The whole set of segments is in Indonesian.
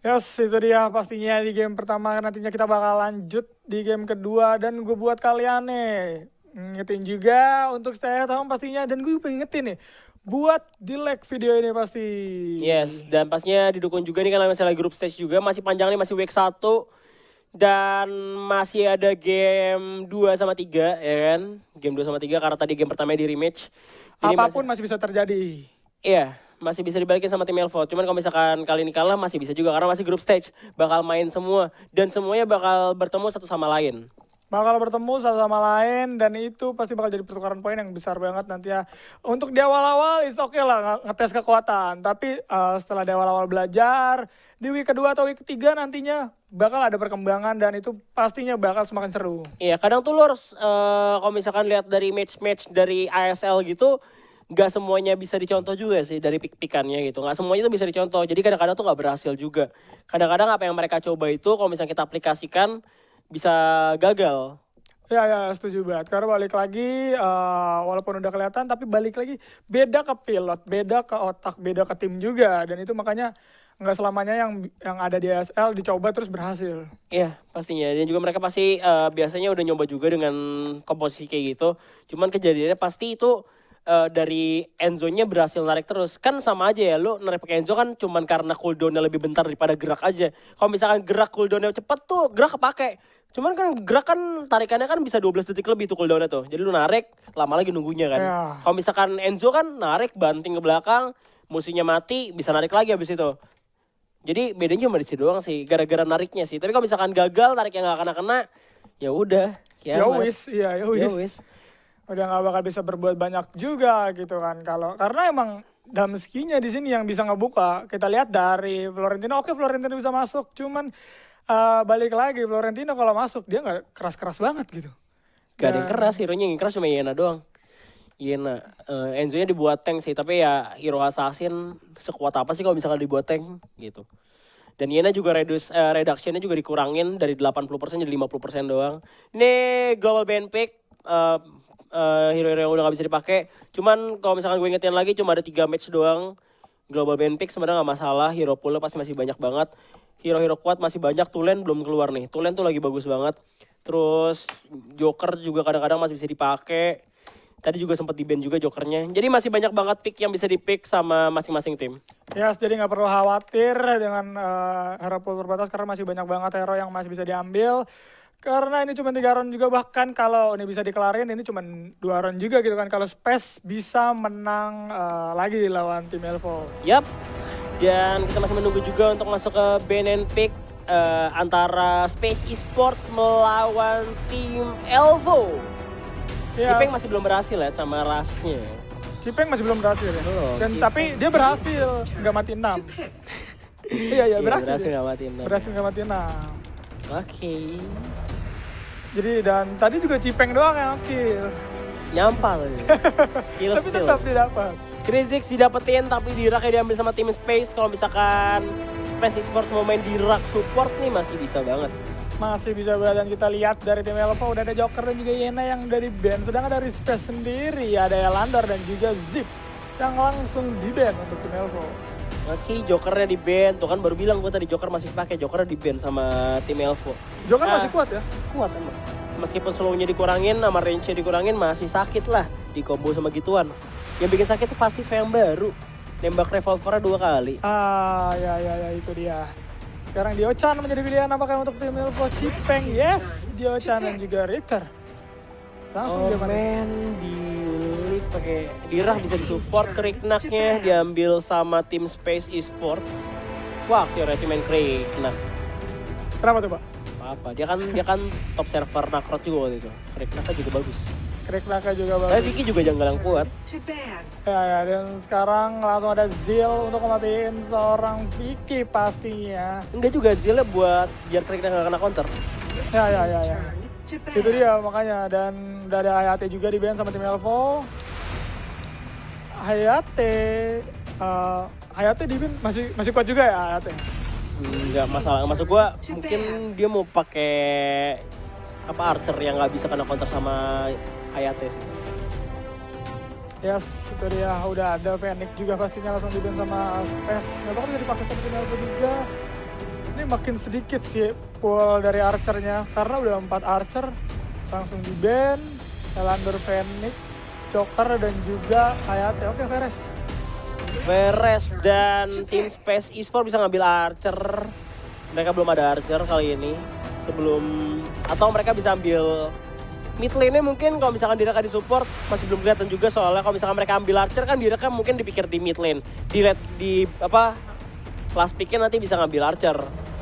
Yes, itu dia pastinya di game pertama nantinya kita bakal lanjut di game kedua dan gue buat kalian nih ngingetin juga untuk stay at home pastinya dan gue pengen ngingetin nih buat di like video ini pasti. Yes, dan pastinya didukung juga nih kan misalnya grup stage juga masih panjang nih, masih week 1 dan masih ada game 2 sama 3 ya kan. Game 2 sama 3 karena tadi game pertamanya di rematch. Jadi Apapun masih bisa terjadi. iya, masih bisa dibalikin sama tim Elvo. Cuman kalau misalkan kali ini kalah masih bisa juga karena masih grup stage. Bakal main semua dan semuanya bakal bertemu satu sama lain. Bakal bertemu satu sama lain dan itu pasti bakal jadi pertukaran poin yang besar banget nanti ya. Untuk di awal-awal is oke lah ngetes kekuatan. Tapi setelah di awal-awal belajar, di week kedua atau week ketiga nantinya bakal ada perkembangan dan itu pastinya bakal semakin seru. Iya, kadang tuh lo harus kalau misalkan lihat dari match-match dari ASL gitu, nggak semuanya bisa dicontoh juga sih dari pick-pickannya gitu. Nggak semuanya itu bisa dicontoh. Jadi kadang-kadang tuh nggak berhasil juga. Kadang-kadang apa yang mereka coba itu kalau misalnya kita aplikasikan bisa gagal. Ya setuju banget. Karena balik lagi walaupun udah kelihatan tapi balik lagi beda ke pilot, beda ke otak, beda ke tim juga dan itu makanya nggak selamanya yang ada di ASL dicoba terus berhasil. Iya, pastinya. Dan juga mereka pasti biasanya udah nyoba juga dengan komposisi kayak gitu. Cuman kejadiannya pasti itu dari endzone-nya berhasil narik terus. Kan sama aja ya, lu narik pakai enzo kan cuman karena cooldown-nya lebih bentar daripada gerak aja. Kalau misalkan gerak cooldown-nya cepet tuh, gerak kepake. Cuman kan gerak kan tarikannya kan bisa 12 detik lebih tuh cooldown-nya tuh. Jadi lu narik, lama lagi nunggunya kan. Ya. Kalau misalkan enzo kan narik, banting ke belakang, musuhnya mati, bisa narik lagi habis itu. Jadi bedanya cuma di situ doang sih, gara-gara nariknya sih. Tapi kalau misalkan gagal narik yang gak kena-kena, ya udah. Ya wis, iya ya Ya wis. wis. Udah nggak bakal bisa berbuat banyak juga gitu kan kalau karena emang Damskinya di sini yang bisa ngebuka. Kita lihat dari Florentino, oke Florentino bisa masuk, cuman balik lagi Florentino kalau masuk dia nggak keras-keras banget gitu. Gak ada yang keras, hero-nya yang keras cuma Yena doang. Yena, Enzo-nya dibuat tank sih, tapi ya hero assassin sekuat apa sih kalau misalkan dibuat tank gitu. Dan Yena juga reduction-nya juga dikurangin dari 80% jadi 50% doang. Ini global ban pick, hero-hero yang udah gak bisa dipakai. Cuman kalau misalkan gue ingetin lagi cuma ada 3 match doang. Global ban pick sebenarnya gak masalah, hero pool pasti masih banyak banget. Hero-hero kuat masih banyak, Tulen belum keluar nih. Tulen tuh lagi bagus banget. Terus Joker juga kadang-kadang masih bisa dipakai. Tadi juga sempat di-ban juga Jokernya. Jadi masih banyak banget pick yang bisa di-pick sama masing-masing tim. Ya, jadi nggak perlu khawatir dengan hero pool terbatas karena masih banyak banget hero yang masih bisa diambil. Karena ini cuma 3 round juga, bahkan kalau ini bisa dikelarin ini cuma 2 round juga gitu kan. Kalau Space bisa menang lagi lawan tim Elvo. Yap, dan kita masih menunggu juga untuk masuk ke ban pick antara Space Esports melawan tim Elvo. Yes. Cipeng masih belum berhasil ya sama rasnya. Cipeng masih belum berhasil ya. Belum, Dan Cipeng. tapi dia berhasil nggak mati 6. Iya berhasil. Berhasil nggak matiin. Berhasil nggak mati 6. Oke. Jadi dan tadi juga Cipeng doang yang kill. Nyampal. Kill Tapi steal. tetap didapat. Krizix didapetin tapi Diraknya diambil sama tim Space. Kalau misalkan Space Esports mau main Dirak support nih masih bisa banget. Masih bisa dan kita lihat dari tim Elva udah ada Joker dan juga Yena yang dari ban. Sedangkan dari Space sendiri ada Elandar dan juga Zip yang langsung di ban untuk tim Elva. Oke, Jokernya di ban. Tuh kan baru bilang gue tadi Joker masih pakai. Jokernya di ban sama tim Elvo. Joker masih kuat ya? Kuat emang. Meskipun slow-nya dikurangin, sama range-nya dikurangin masih sakit lah di combo sama gituan. Yang bikin sakit tuh pasif yang baru. Nembak revolvernya 2 kali. Ya itu dia. Sekarang Dio-chan menjadi pilihan apakah untuk tim Elvo. Cipeng, yes. Dio-chan dan juga Richter. Langsung dia mana? Men, dilik pakai Dirah bisa disupport, Kriknaknya diambil sama tim Space Esports. Wah, si Oreti main Kriknak. Kenapa tuh Pak? Apa? Dia kan top server Nakrot juga waktu itu. Kriknaknya juga bagus. Kriknaka juga Tapi bagus. Vicky juga janggal yang kuat. Ya, dan sekarang langsung ada Zil untuk mematiin seorang Vicky pastinya. Enggak juga Zilnya buat biar Kriknak nggak kena counter. Ya. Itu dia makanya, dan udah ada Hayate juga di ban sama tim Elvo. Hayate di ban masih kuat juga ya Hayate. Enggak masalah. Maksud gua mungkin dia mau pakai Archer yang nggak bisa kena counter sama Hayate sih. Yes, itu dia udah ada Fenix juga pastinya langsung di ban sama Space. Nggak bakal bisa dipakai sama tim Elvo juga. ini makin sedikit sih pool dari archernya karena udah 4 archer langsung di ban, Elander, Fenix, Joker dan juga Hayate. Oke, Veres dan tim Space Esport bisa ngambil Archer. Mereka belum ada Archer kali ini. Atau mereka bisa ambil mid lane-nya mungkin kalau misalkan Diraka di support masih belum kelihatan juga soalnya kalau misalkan mereka ambil Archer kan Diraka mungkin dipikir di mid lane. Di last pick-nya nanti bisa ngambil Archer.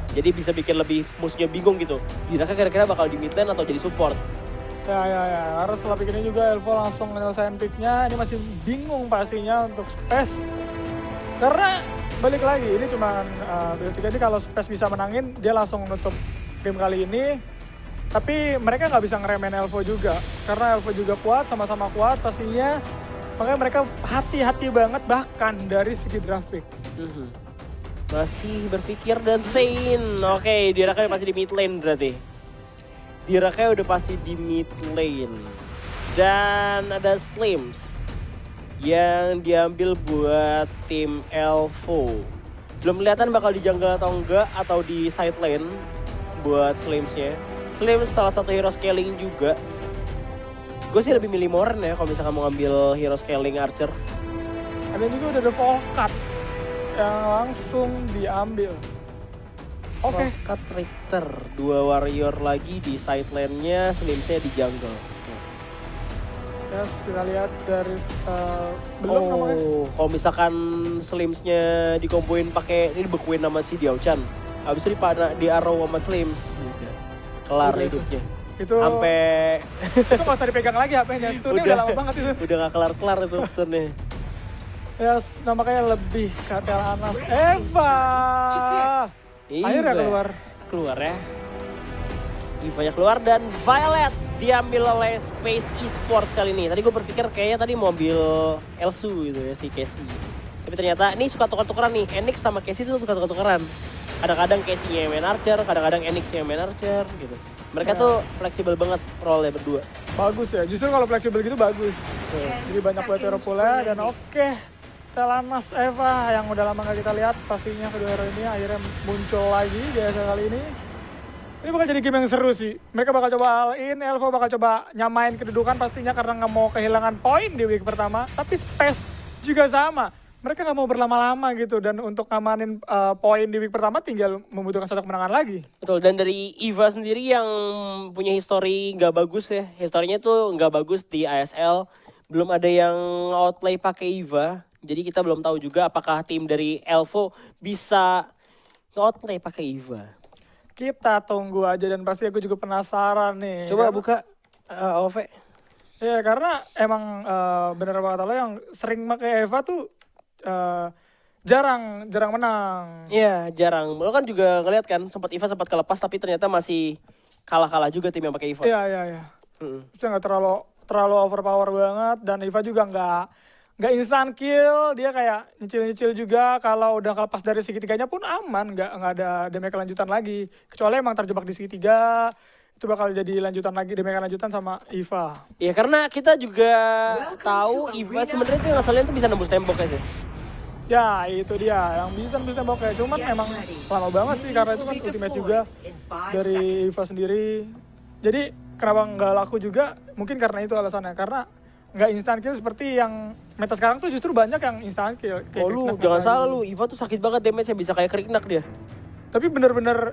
Jadi bisa bikin lebih musuhnya bingung gitu. Diraka kira-kira bakal di mid lane atau jadi support. Ya. Karena setelah pick ini juga Elvo langsung menyelesaikan picknya. Ini masih bingung pastinya untuk Space. Karena balik lagi, ini cuman BO3 ini kalau Space bisa menangin, dia langsung nutup game kali ini. Tapi mereka nggak bisa ngeremen Elvo juga. Karena Elvo juga kuat, sama-sama kuat pastinya. Makanya mereka hati-hati banget bahkan dari segi draft pick. Masih berpikir dan Zain. Oke, Diraka pasti di mid lane berarti. Diraka udah pasti di mid lane. Dan ada Slims yang diambil buat tim Elvo. Belum kelihatan bakal di jungle atau enggak atau di side lane buat Slims-nya. Slims salah satu hero scaling juga. Gue sih lebih milih Moren ya kalau misalkan mau ngambil hero scaling Archer. Ada juga udah ada Volcat yang langsung diambil. Oke. Volcat Richter, 2 warrior lagi di side lane-nya, Slimsnya di jungle. Yes, kita lihat dari belum namanya. Kalau misalkan Slimsnya dikomboin pakai ini dibekuin sama si Diao-chan. Habis itu di arrow sama Slims. Udah. Kelar Udah hidupnya. Itu sampai itu nggak usah dipegang lagi HP-nya. Stunnya udah lama banget itu. Udah gak kelar-kelar itu stunnya. Yes, makanya lebih ke Anas Eva. Akhirnya keluar ya. Ivanya keluar dan Violet diambil oleh Space Esports kali ini. Tadi gue berpikir kayaknya tadi mau ambil Elsu gitu ya, si Casey. Tapi ternyata ini suka tuker-tukeran nih. Enix sama Casey itu suka tuker-tukeran. Kadang-kadang Casey yang main Archer, kadang-kadang Enix yang main Archer gitu. Mereka tuh fleksibel banget role-nya berdua. Bagus ya, justru kalau fleksibel gitu bagus. Jadi banyak buat hero pula dan oke. Telanas Eva yang udah lama gak kita lihat, pastinya kedua hero ini akhirnya muncul lagi di ASL kali ini. Ini bakal jadi game yang seru sih. Mereka bakal coba all in, Elvo bakal coba nyamain kedudukan pastinya karena nggak mau kehilangan poin di week pertama. Tapi Space juga sama. Mereka nggak mau berlama-lama gitu dan untuk ngamanin poin di week pertama tinggal membutuhkan satu kemenangan lagi. Betul, dan dari Eva sendiri yang punya histori nggak bagus ya. Historinya tuh nggak bagus di ASL. Belum ada yang outplay pakai Eva. Jadi kita belum tahu juga apakah tim dari Elvo bisa outplay pakai Eva. Kita tunggu aja dan pasti aku juga penasaran nih. Coba buka OV. Ya karena emang bener banget lo yang sering pakai Eva tuh jarang menang. Iya jarang. Lo kan juga ngeliat kan sempat Eva sempat kelepas tapi ternyata masih kalah juga tim yang pakai Eva. Iya. Itu nggak terlalu overpower banget dan Eva juga nggak instant kill, dia kayak nyicil juga. Kalau udah kelepas dari segitiganya pun aman, nggak ada damage lanjutan lagi. Kecuali emang terjebak di segitiga, itu bakal jadi lanjutan lagi, damage lanjutan sama Eva. Iya karena kita juga tahu Eva sebenarnya tuh asalnya tuh bisa nembus tembok sih. Ya itu dia, yang bisa nembus temboknya. Cuman emang lama banget sih karena itu kan ultimate juga dari Eva sendiri. Jadi kenapa nggak laku juga, mungkin karena itu alasannya. Karena nggak instant kill seperti yang meta sekarang tuh justru banyak yang instant kill. Oh lu jangan salah lu, Eva tuh sakit banget damage-nya bisa kayak Kriknak dia. Tapi bener-bener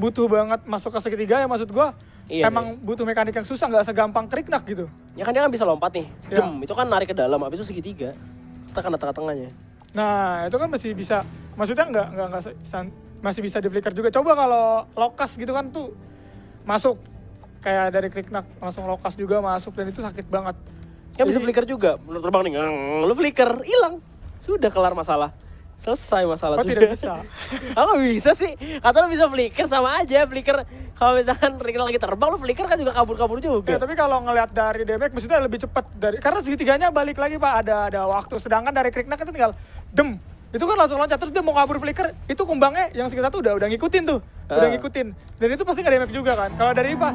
butuh banget masuk ke segitiga ya maksud gua. Iya, emang butuh mekanik yang susah, nggak segampang Kriknak gitu. Ya kan dia kan bisa lompat nih, Ya. itu kan narik ke dalam, habis itu segitiga. Tekan tengah-tengahnya. Nah itu kan masih bisa, maksudnya masih bisa di flicker juga. Coba kalau lokas gitu kan tuh masuk. Kayak dari Kriknak langsung lokas juga masuk dan itu sakit banget. Ya bisa flicker juga, lu terbang nih, lu flicker, hilang. Sudah kelar masalah. Selesai masalah sudah. Tidak bisa. Nggak bisa sih, kata lu bisa flicker sama aja, flicker. Kalau misalkan Kriknak lagi terbang, lu flicker kan juga kabur-kabur juga. Ya, tapi kalau ngelihat dari damage maksudnya lebih cepat dari, karena segitiganya balik lagi Pak, ada waktu. Sedangkan dari Kriknak itu tinggal dem. Itu kan langsung loncat, terus dia mau kabur flicker, itu kumbangnya yang sekitar tuh udah ngikutin tuh. Udah ngikutin. Dan itu pasti nggak damage juga kan. Kalau dari Eva,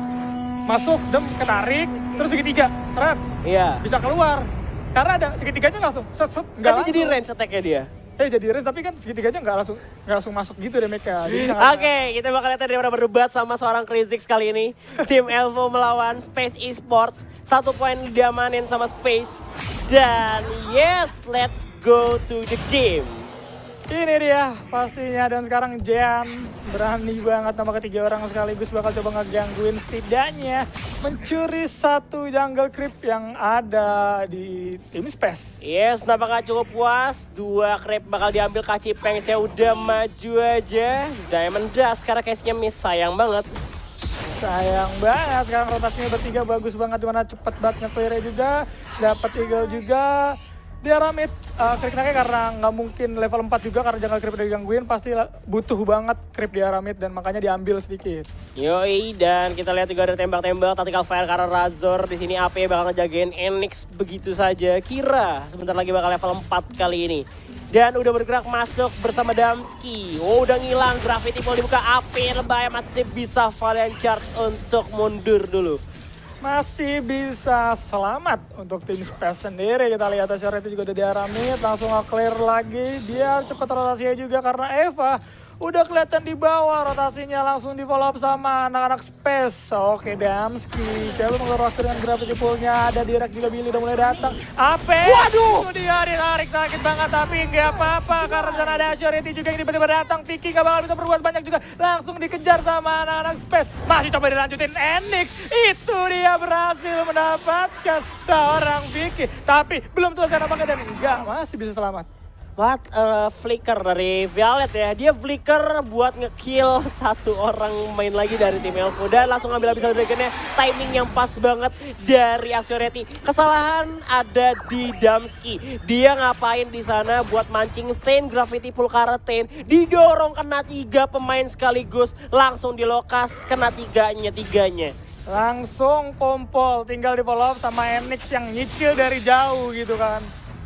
masuk, dem, kenarik, terus segitiga, seret, Iya. bisa keluar. Karena ada segitiganya langsung, set, nggak Kan langsung. jadi range attack-nya dia. jadi race tapi kan segitiganya nggak langsung masuk gitu deh mereka. Jadi sangat- Oke, kita bakal lihat daripada berdebat sama seorang Krizix kali ini. Tim Elvo melawan Space Esports. 1 poin diamanin sama Space. Dan yes, let's go to the game. Ini dia pastinya, dan sekarang Jean berani banget nama ketiga orang sekaligus bakal coba ngegangguin, setidaknya mencuri 1 jungle creep yang ada di tim Space. Yes, nampak gak cukup puas. 2 creep bakal diambil Kacipeng. Saya udah maju aja. Diamond Dust karena case-nya miss, sayang banget. Sayang banget, sekarang rotasinya bertiga bagus banget, dimana cepet banget nge-clear juga, dapat eagle juga. Dia ramit creep-nya karena nggak mungkin level 4 juga karena jungle creep digangguin, pasti butuh banget creep di Aramid dan makanya diambil sedikit. Yoi, dan kita lihat juga ada tembak-tembak tactical fire karena Razor di sini AP bakal ngejagain Enix begitu saja. Kira sebentar lagi bakal level 4 kali ini. Dan udah bergerak masuk bersama Damski. Oh, udah ngilang, Gravity Ball dibuka, AP lebay masih bisa Valiant Charge untuk mundur dulu. Masih bisa selamat untuk tim Space sendiri. Kita lihat Azure itu juga udah diaramid, langsung nge-clear lagi. Dia cepat rotasinya juga karena Eva udah kelihatan di bawah, rotasinya langsung di follow up sama anak-anak Space. Oke, Damski coba mengeluarkan waktu dengan gravity pool-nya, ada direct juga, Billy udah mulai datang. Ape, waduh, itu dia ditarik sakit banget, tapi nggak apa-apa karena sana ada Azurity juga yang tiba-tiba datang. Vicky nggak bakal bisa berbuat banyak juga, langsung dikejar sama anak-anak Space. Masih coba dilanjutin Enix, itu dia berhasil mendapatkan seorang Vicky, tapi belum selesai nampaknya dan enggak, masih bisa selamat. What a flicker dari Violet ya. Dia flicker buat ngekill 1 orang main lagi dari tim Elvo. Dan langsung ngambil Abyssal Dragon-nya. Timing yang pas banget dari Azurity. Kesalahan ada di Damski. Dia ngapain di sana buat mancing Tain, Gravity Pool karena Tain. Didorong kena 3 pemain sekaligus. Langsung dilokas kena tiganya. Langsung kompol, tinggal di follow up sama Enix yang nyicil dari jauh gitu kan.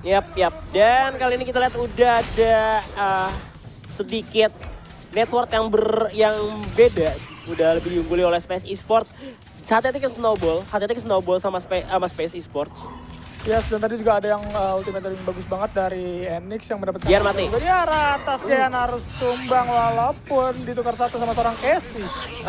Yap. Dan kali ini kita lihat udah ada sedikit network yang beda. Udah lebih diungguli oleh Space Esports. Hati-hati ke Snowball sama Space Esports. Yes, dan tadi juga ada yang ultimate yang bagus banget dari Enix yang mendapatkan Jian mati. Di arah atas Jian harus tumbang walaupun ditukar 1 sama seorang Casey.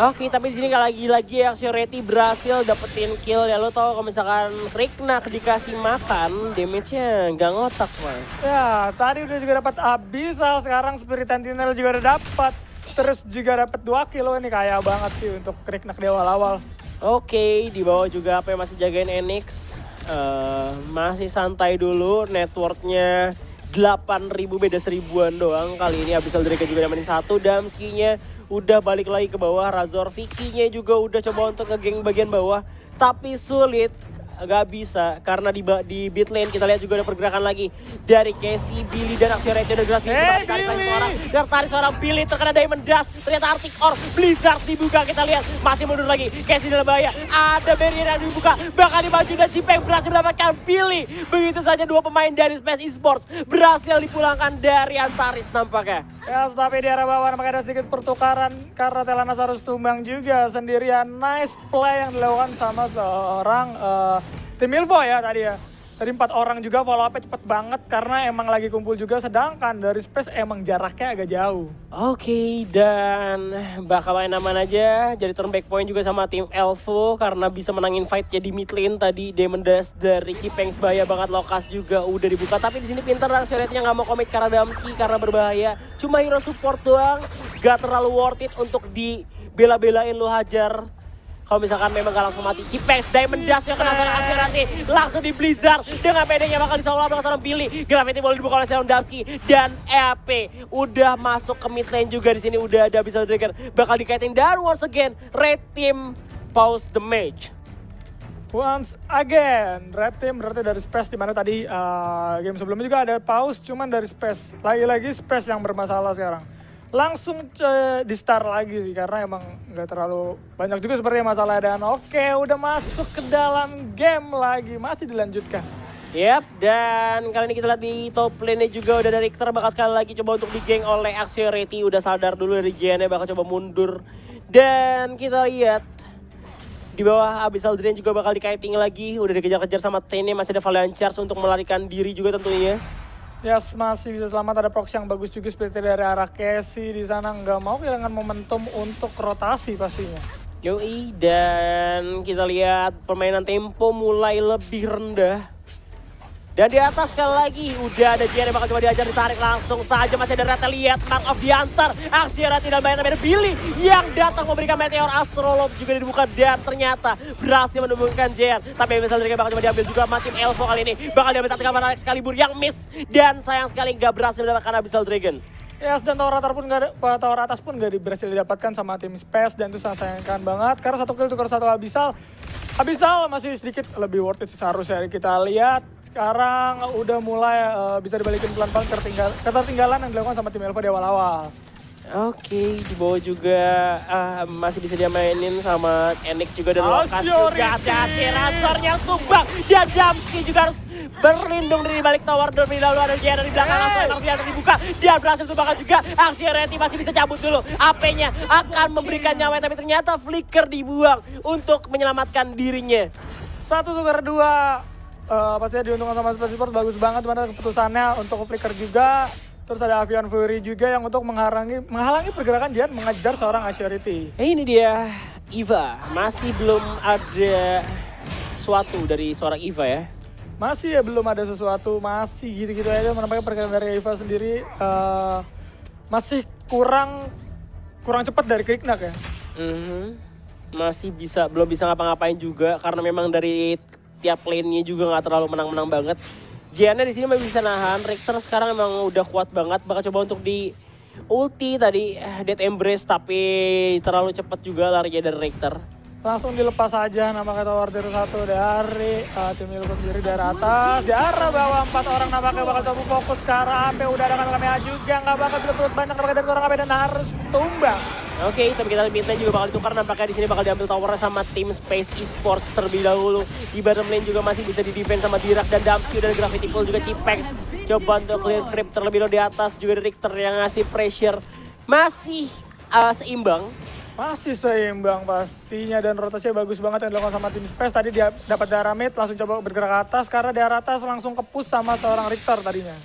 Oke, tapi di sini lagi-lagi Azurity berhasil dapetin kill. Ya lo tau kalau misalkan Riknak dikasih makan, damage-nya nggak ngotak, man. Ya, tadi udah juga dapat Abyssal, sekarang Spirit Sentinel juga udah dapat. Terus juga dapat 2 kilo, ini kaya banget sih untuk Riknak di awal-awal. Oke, di bawah juga apa yang masih jagain Enix. Masih santai dulu, networknya 8.000 beda 1000-an doang. Kali ini Abyssal Dragon juga damanin 1, Damski-nya udah balik lagi ke bawah. Razor Vicky-nya juga udah coba untuk ngegeng bagian bawah, tapi sulit. Gak bisa karena di bit lane kita lihat juga ada pergerakan lagi dari Casey, Billy dan Azurity udah gratis tarik seorang Billy terkena Diamond Dust, ternyata Arctic Orb, Blizzard dibuka, kita lihat masih mundur lagi, Casey dalam bahaya, ada barrier yang dibuka, bakal dimaju dan Cipeng berhasil mendapatkan Billy. Begitu saja 2 pemain dari Space Esports berhasil dipulangkan dari Antares nampaknya. Ya, tapi di arah bawah nampaknya ada sedikit pertukaran karena Telanas harus tumbang juga sendirian. Nice play yang dilakukan sama seorang tim Ilvo ya tadi ya. Tadi 4 orang juga follow up-nya cepet banget karena emang lagi kumpul juga, sedangkan dari Space emang jaraknya agak jauh. Oke, dan bakal main aman aja. Jadi turn back point juga sama tim Elvo karena bisa menangin fight jadi mid lane tadi. Diamond Dash dari Cipeng bahaya banget, Lokas juga udah dibuka. Tapi di sini pinter Azurity-nya nggak mau komit karena Damski karena berbahaya. Cuma hero support doang, gak terlalu worth it untuk dibela-belain lu hajar. Kalau misalkan memang gak langsung mati, Cipeng Diamond Dash yang kena seorang Azurity langsung di Blizzard dengan PD-nya bakal disolo dengan seorang Billy. Gravity boleh dibuka oleh seorang Damski dan EAP udah masuk ke mid lane juga. Di sini udah ada Abyssal Dragon bakal dikaitin, dan once again Red Team pause the match. Once again, Red Team berarti dari Space, dimana tadi game sebelumnya juga ada pause, cuman dari Space. Lagi-lagi Space yang bermasalah sekarang. Langsung di start lagi sih karena emang nggak terlalu banyak juga sepertinya masalah. Dan oke, udah masuk ke dalam game lagi, masih dilanjutkan. Yap, dan kali ini kita lihat di top lane juga udah dari Richter bakal sekali lagi coba untuk digeng oleh Azurity. Udah sadar dulu dari Jian-nya bakal coba mundur. Dan kita lihat di bawah Abyssal Dragon juga bakal dikaiting lagi. Udah dikejar-kejar sama Tain-nya, masih ada Valiant Charge untuk melarikan diri juga tentunya. Yes, masih bisa selamat, ada proxy yang bagus juga seperti dari arah Casey di sana, nggak mau kehilangan momentum untuk rotasi pastinya. Yoi, dan kita lihat permainan tempo mulai lebih rendah. Dan di atas sekali lagi udah ada Jian yang bakal coba diajar, ditarik langsung saja, masih ada Rata, lihat Mark of diantar. Aksi Rata dan banyak, tapi ada Billy yang datang memberikan Meteor Astrolab juga dibuka dan ternyata berhasil menemukan Jian. Tapi misalnya mereka bakal coba diambil juga sama tim Elvo kali ini. Bakal diambil taktikan Alex Excalibur yang miss dan sayang sekali nggak berhasil mendapatkan Abyssal Dragon. Yes, dan tower atas pun gak berhasil didapatkan sama tim Space dan itu sangat sayangkan banget karena 1 kill tukar 1 Abyssal. Abyssal masih sedikit lebih worth it seharusnya kita lihat. Sekarang udah mulai bisa dibalikin pelan-pelan ketertinggalan yang dilakukan sama tim Elva di awal-awal. Oke, di bawah juga masih bisa dia mainin sama Enix juga dan Lokas juga. Hati-hati, Razornya tumbang dan Damski juga harus berlindung dari balik tower. Terlebih dahulu ada Jian di belakang, langsung emang dia terbuka. Dia berhasil tumbangkan juga. Aksi Reti masih bisa cabut dulu. AP-nya akan memberikan nyawa, tapi ternyata Flicker dibuang untuk menyelamatkan dirinya. 1 tukar 2. Pastinya diuntungkan sama Space Sport, bagus banget mana keputusannya untuk Flicker juga. Terus ada Avian Fury juga yang untuk menghalangi pergerakan Jian mengejar seorang Assurity. Ini dia Eva, masih belum ada sesuatu dari seorang Eva ya. Masih ya belum ada sesuatu, masih gitu-gitu aja. Menampaknya pergerakan dari Eva sendiri masih kurang cepat dari Kriknak ya. Masih belum bisa ngapa-ngapain juga karena memang dari tiap lane-nya juga nggak terlalu menang-menang banget. Jiannya di sini masih bisa nahan. Richter sekarang emang udah kuat banget. Bakal coba untuk di ulti tadi Death Embrace tapi terlalu cepat juga larinya dari Richter. Langsung dilepas saja nampaknya tower dari 1 dari tim Ilko sendiri dari atas. Di arah bawah 4 orang nampaknya bakal coba fokus ke arah AP. Udah ada Kamehameha juga, nggak bakal bisa banyak nampaknya dari seorang AP dan harus tumbang. Oke, tapi kita minta juga bakal ditukar, nampaknya di sini bakal diambil towernya sama tim Space Esports terlebih dahulu. Di bottom lane juga masih bisa di-defense sama Dirak dan Damski dan Gravity Pool juga Cipex. Coba untuk clear creep terlebih dahulu di atas, juga Richter yang ngasih pressure. Masih seimbang. Masih seimbang pastinya dan rotasinya bagus banget yang dilakukan sama tim Space. Tadi dia dapat darah mid, langsung coba bergerak ke atas karena di arah atas langsung ke-push sama seorang Richter tadinya.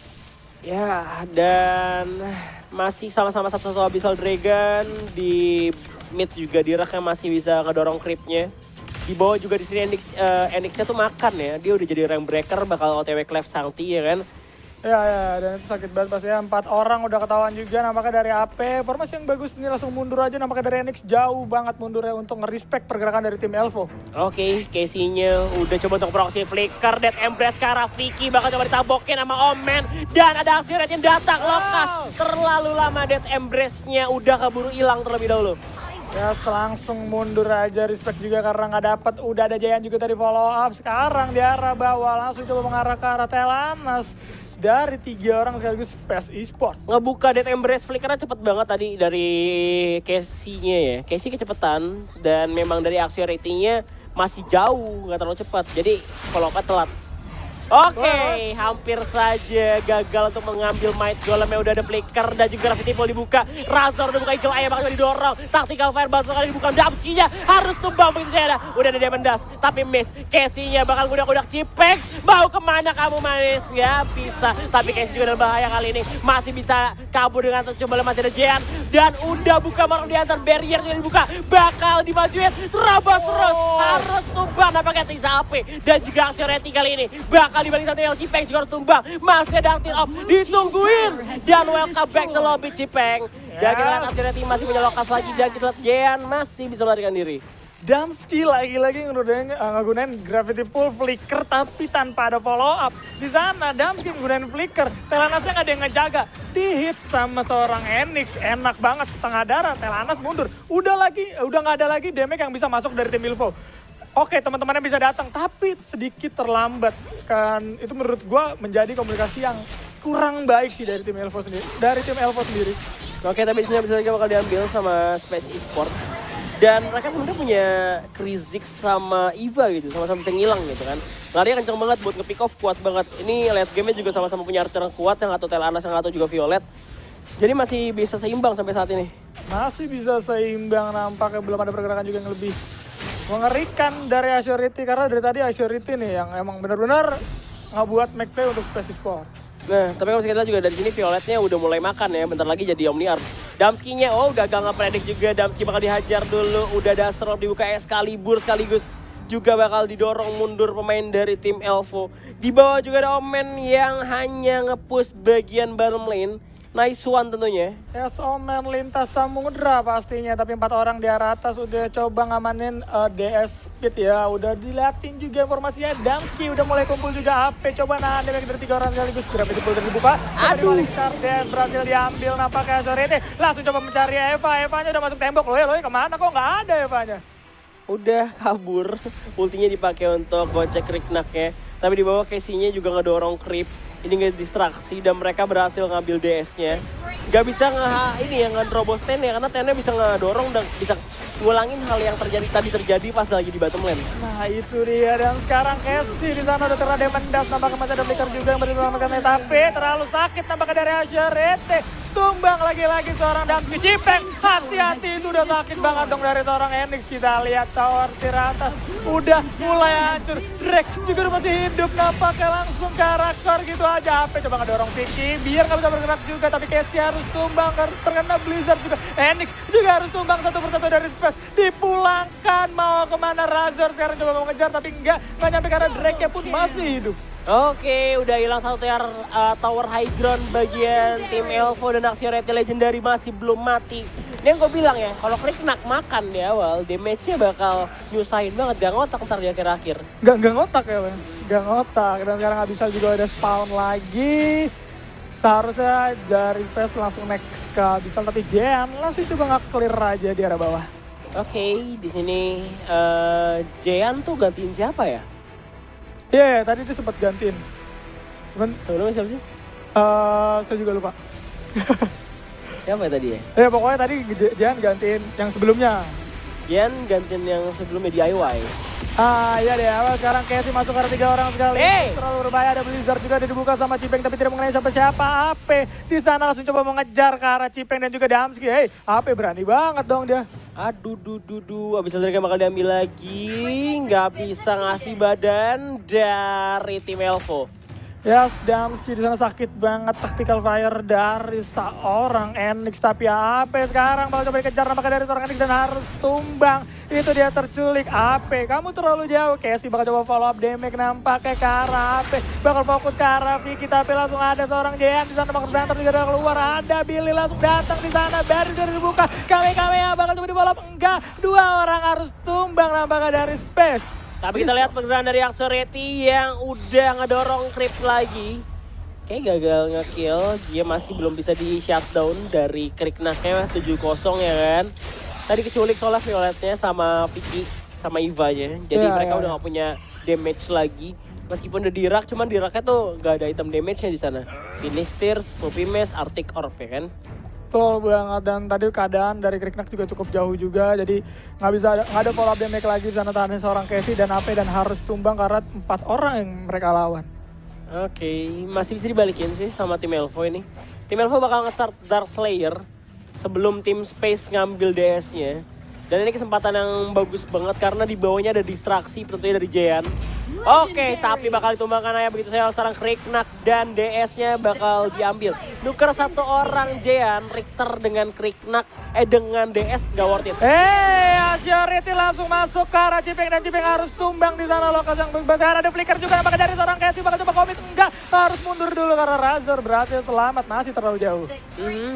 Ya, dan masih sama-sama satu Abyssal Dragon. Di mid juga Dirak yang masih bisa ngedorong creepnya. Di bawah juga di sini Enix-nya tuh makan ya. Dia udah jadi rank breaker, bakal OTW Clef Sangti ya kan. Ya, dan itu sakit banget pastinya. 4 orang udah ketahuan juga nampaknya dari AP. Formasi yang bagus ini langsung mundur aja nampaknya dari Enix. Jauh banget mundurnya untuk nge-respect pergerakan dari tim Elvo. Oke, Casey-nya udah coba untuk proxy Flicker, Death Embrace ke arah Vicky. Bakal coba ditabokin sama Omen. Dan ada aksi yang datang, Lokas. Terlalu lama Death Embrace-nya udah keburu hilang terlebih dahulu. Ya langsung mundur aja, respect juga karena nggak dapat. Udah ada Jayan juga tadi follow up. Sekarang di arah bawah langsung coba mengarah ke arah Telanas. Dari 3 orang sekaligus Space Esport. Ngebuka Death Embrace Flickernya cepet banget tadi dari Casey-nya ya. Casey kecepatan dan memang dari aksi ratingnya masih jauh, nggak terlalu cepat. Jadi kalau telat. Oke, hampir saja gagal untuk mengambil Might Golem yang udah ada Flicker dan juga Gravity Ball dibuka. Razor udah buka Eagle Eye bakal didorong. Tactical Fireball sekali dibuka. Damski-nya harus tumbang begitu saja. Udah ada Diamond Dust tapi miss. Casey-nya bakal gudak-gudak Cipex. Mau kemana kamu manis? Nggak bisa. Tapi Casey juga dalam bahaya kali ini. Masih bisa kabur dengan coba masih ada Jean. Dan udah buka marung diantar. Barrier juga dibuka. Bakal dimajuin. Terabas terus. Harus tumbang. Nampaknya Tisa AP. Dan juga aksi Reti kali ini. Bakal dibalik satu yang Cipeng juga harus tumbang. Masih ada Artin Off ditungguin. Dan welcome back to lobby Cipeng. Dan kita lihat Asireti masih punya Lokas lagi. Dan kita lihat Jean masih bisa melarikan diri. Damski lagi-lagi ngegunain Gravity Pool Flicker tapi tanpa ada follow up. Di sana Damski menggunakan Flicker, Telanasnya nggak ada yang ngejaga. Dihit sama seorang Enix, enak banget setengah darah. Telanas mundur. Udah nggak ada lagi damage yang bisa masuk dari tim Ilvo. Oke, teman-temannya bisa datang, tapi sedikit terlambat. Kan itu menurut gue menjadi komunikasi yang kurang baik sih dari tim Elvo sendiri. Oke, tapi disini bisa bakal diambil sama Space Esports. Dan mereka sebenarnya punya Krizik sama Eva gitu, sama-sama bisa ngilang gitu kan. Larinya kenceng banget buat nge-pick off, kuat banget. Ini late game-nya juga sama-sama punya archer yang kuat, yang atau Telanas, yang atau juga Violet. Jadi masih bisa seimbang sampai saat ini. Masih bisa seimbang, nampaknya belum ada pergerakan juga yang lebih mengerikan dari Assurity. Karena dari tadi Assurity nih yang emang benar-benar ngebuat make play untuk Space Sport. Nah, tapi kalau kita lihat juga dari sini Violetnya udah mulai makan ya, bentar lagi jadi Omniarm. Damski-nya, udah gak ngepredik juga, Damski bakal dihajar dulu, udah Dastrol dibuka Excalibur sekaligus juga bakal didorong mundur pemain dari tim Elvo. Di bawah juga ada Omen yang hanya nge-push bagian bottom lane. Nice one tentunya. Yes, Omen lintas samudra pastinya, tapi 4 orang di arah atas udah coba ngamanin DS Speed ya. Udah diliatin juga informasinya, Damski udah mulai kumpul juga AP. Coba nahan damage dari 3 orang sekaligus, berapa jempol terbuka. Coba dibalik Carden, berhasil diambil nampaknya Sorete. Langsung coba mencari Eva, Evanya udah masuk tembok. Loe kemana kok nggak ada Evanya? Udah kabur, ultinya dipakai untuk gocek Riknaknya. Tapi di bawah Casey-nya juga ngedorong creep. Ini nggak distraksi dan mereka berhasil ngambil DS-nya. Gak bisa nge-drobos ten ya, karena tennya bisa ngedorong dan bisa ngulangin hal yang terjadi pas lagi di bottom lane. Nah itu dia, dan sekarang Casey di sana udah terada mendas, nampaknya masih ada flicker juga yang berjuang tapi terlalu sakit nampaknya dari Asyarete. Tumbang lagi-lagi seorang Damski. Cipeng, hati-hati, itu udah sakit banget dong dari seorang Enix. Kita lihat tower teratas udah mulai hancur. Drake juga udah masih hidup, nampaknya langsung ke arah core gitu aja. AP coba ngedorong Vicky biar gak bisa bergerak juga, tapi Casey harus tumbang karena terkena Blizzard juga. Enix juga harus tumbang satu persatu dari Space. Dipulangkan, mau kemana Razor sekarang coba mau ngejar tapi enggak nyampe karena Drake-nya pun masih hidup. Oke, udah hilang satu tower high ground bagian tim Elvo dan Axiorete Legendary masih belum mati. Ini yang gue bilang ya, kalau Kriknak makan di awal, damage-nya bakal nyusahin banget, gak ngotak ntar di akhir-akhir. Gak ngotak ya, Bang. Gak ngotak, dan sekarang gak bisa juga ada spawn lagi. Seharusnya dari Space langsung next ke Abyssal, tapi Jean langsung coba nge-clear aja di arah bawah. Oke, di sini Jean tuh gantiin siapa ya? Iya, tadi dia sempat gantiin. Sebelumnya siapa sih? Saya juga lupa. Siapa ya tadi ya? Ya pokoknya tadi Jean gantiin yang sebelumnya. Jean gantiin yang sebelumnya DIY. Iya deh, awal sekarang Casey masuk ke 3 orang sekali. Hey! Terlalu berbahaya, ada Blizzard juga dibuka sama Cipeng tapi tidak mengenai sampai siapa. AP di sana langsung coba mengejar ke arah Cipeng dan juga Damski. Hey, AP berani banget dong dia. Aduh, abis itu bakal diambil lagi. Nggak bisa ngasih badan dari tim Elvo. Yes, Damski di sana sakit banget, tactical fire dari seorang Enix, tapi AP sekarang bakal coba dikejar nampaknya dari seorang Enix dan harus tumbang. Itu dia terculik. AP, kamu terlalu jauh. Casey bakal coba follow up damage nampaknya ke arah AP. Bakal fokus ke arah Vicky, tapi langsung ada seorang Jean di sana bakal berantem juga keluar. Ada Billy langsung datang di sana, barrier dari dibuka. KW bakal coba di follow up. Enggak, 2 orang harus tumbang nampaknya dari Space. Tapi kita lihat pergerakan dari Axiorete yang udah ngedorong creep lagi. Kayak gagal nge-kill, dia masih belum bisa di shutdown dari Kriknaknya 7-0 ya kan. Tadi keculik soalnya Violetnya sama Vicky sama Ivanya. Jadi mereka udah gak punya damage lagi. Meskipun udah dirak, cuman diraknya tuh gak ada item damage-nya di sana. Phoenix Tears, Puppy Mesh, Arctic Orb ya kan. Betul banget, dan tadi keadaan dari Kriknak juga cukup jauh juga, jadi nggak ada follow up damage lagi di sana tahannya seorang Casey dan AP dan harus tumbang karena 4 orang yang mereka lawan. Oke, masih bisa dibalikin sih sama tim Elvo ini. Tim Elvo bakal nge-start Dark Slayer sebelum tim Space ngambil DS-nya. Dan ini kesempatan yang bagus banget karena di bawahnya ada distraksi tentunya dari Jean. Oke, tapi bakal ditumbangkan aja begitu saya sekarang Kriknak dan DS-nya bakal diambil. Nuker 1 orang Jean, Richter dengan Kriknak, dengan DS gak worth it. Asyariti langsung masuk ke arah Cipeng dan Cipeng harus tumbang di sana lokasi yang bebas. Ada flicker juga nampaknya dari seorang Casey, bakal coba komit, enggak, harus mundur dulu karena Razor berhasil selamat, masih terlalu jauh.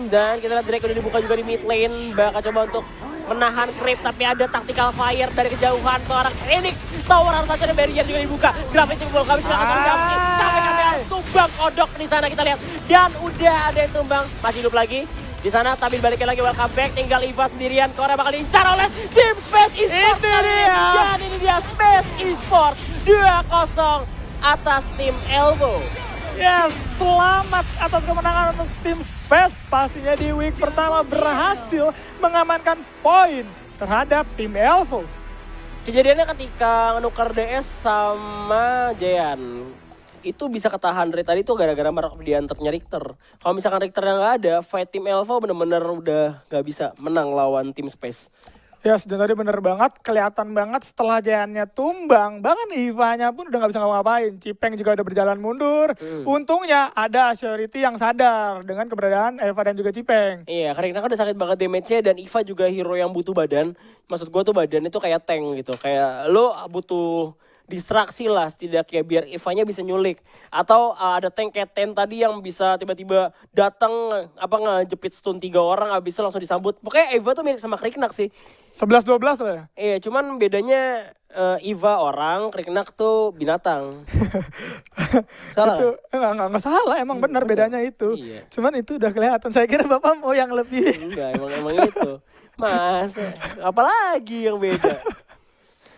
Dan kita lihat Drake udah dibuka juga di mid lane, bakal coba untuk menahan creep, tapi ada tactical fire dari kejauhan seorang Phoenix. Tower harus saja ada barrier juga dibuka. Grafis full kami sudah akan Damski, tapi kami harus tumbang kodok di sana kita lihat. Dan udah ada yang tumbang, masih hidup lagi di sana, tapi balikin lagi welcome back. Tinggal Iva sendirian, Korea bakal diincar oleh tim Space Esports. Dan ini dia Space Esports 2-0 atas tim Elvo. Yes, selamat atas kemenangan untuk tim Space. Pastinya di week pertama berhasil mengamankan poin terhadap tim Elvo. Kejadiannya ketika nukar DS sama Jean. Itu bisa ketahan dari tadi tuh gara-gara Mark diantarnya Richter. Kalau misalkan Richter yang nggak ada, fight tim Elvo bener-bener udah nggak bisa menang lawan tim Space. Ya, dan tadi bener banget, kelihatan banget setelah Jayannya tumbang, bahkan Ivanya pun udah gak bisa ngapa-ngapain. Cipeng juga udah berjalan mundur. Untungnya ada Surety yang sadar dengan keberadaan Eva dan juga Cipeng. Iya, karena kan udah sakit banget damage-nya dan Iva juga hero yang butuh badan. Maksud gua tuh badan itu kayak tank gitu. Kayak lo butuh distraksi lah setidaknya biar Ivanya bisa nyulik. Atau ada tank kayak Ten tadi yang bisa tiba-tiba datang ngejepit stun 3 orang habis itu langsung disambut. Pokoknya Eva tuh mirip sama Kriknak sih. 11-12 lah ya. Iya, cuman bedanya Eva orang, Kriknak tuh binatang. Salah. Itu enggak salah, emang benar bedanya itu. Iya. Cuman itu udah kelihatan. Saya kira Bapak mau yang lebih. Enggak, emang itu. Mas, apalagi yang beda.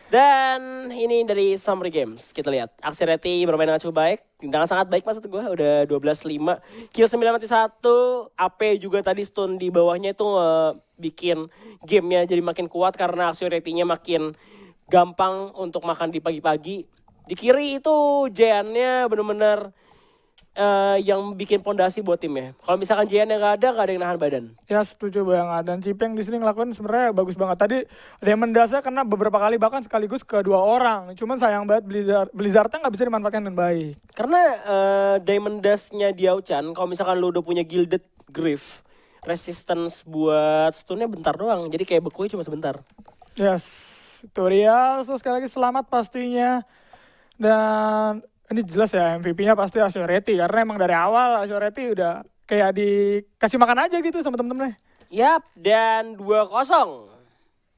Dan ini dari Summary Games, kita lihat. Axiereti bermain dengan cukup baik, dengan sangat baik maksud gue, udah 12-5. Kill 9 mati 1, AP juga tadi stun di bawahnya itu bikin gamenya jadi makin kuat karena Axiereti-nya makin gampang untuk makan di pagi-pagi. Di kiri itu Jayannya bener-bener yang bikin pondasi buat timnya. Kalau misalkan Jayan yang gak ada yang nahan badan. Ya setuju banget. Dan Cipeng di sini ngelakuin sebenarnya bagus banget. Tadi ada yang mendasar karena beberapa kali bahkan sekaligus ke 2 orang. Cuman sayang banget Blizzardnya nggak bisa dimanfaatkan dengan baik. Karena Diamond Dash-nya Diao-chan, kalau misalkan lu udah punya Gilded Griff, resistance buat stunnya bentar doang. Jadi kayak bekunya cuma sebentar. Yes, itu dia. So, sekali lagi selamat pastinya. Dan ini jelas ya MVP-nya pasti Axiereti. Karena emang dari awal Axiereti udah kayak dikasih makan aja gitu sama temen-temennya. Yap, dan 2-0